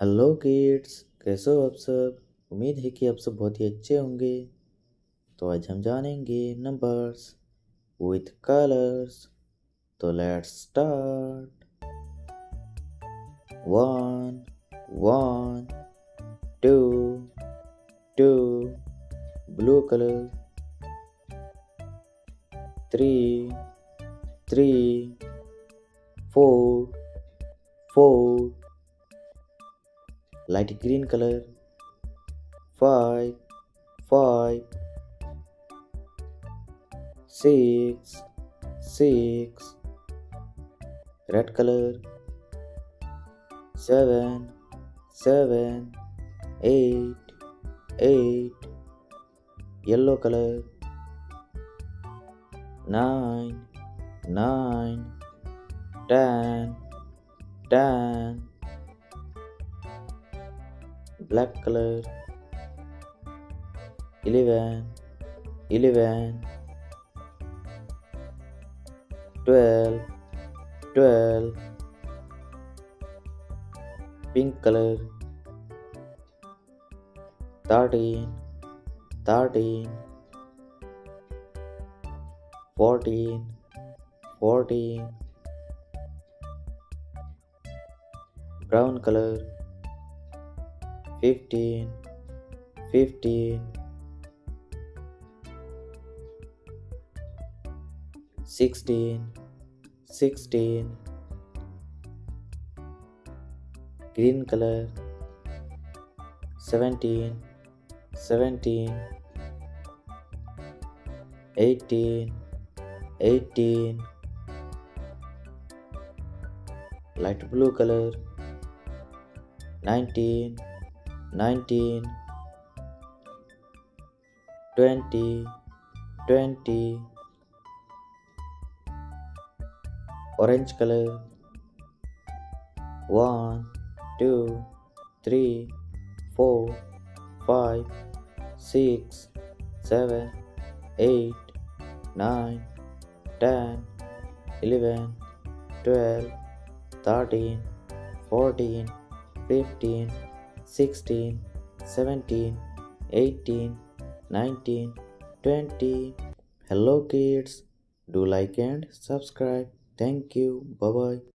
Hello kids, कैसे हो आप सब। उम्मीद है कि आप सब बहुत ही अच्छे होंगे। तो आज हम जानेंगे नंबर्स विथ कलर्स। तो let's start. 1 1 2 2 blue colour. 3 3 4 4 light green color. 5 5 6 6 red color. 7 7 8 8 yellow color. 9 9 10 10 black color. 11 11 12 12 pink color. 13 13 14 14 brown color. 15 15 16 16 green color. 17 17 18 18 light blue color. 19 19 20 20 orange color. 1 2 3 4 5 6 7 8 9 10 11 12 13 14 15 16 17 18 19 20. Hello kids, do like and subscribe. Thank you. Bye bye.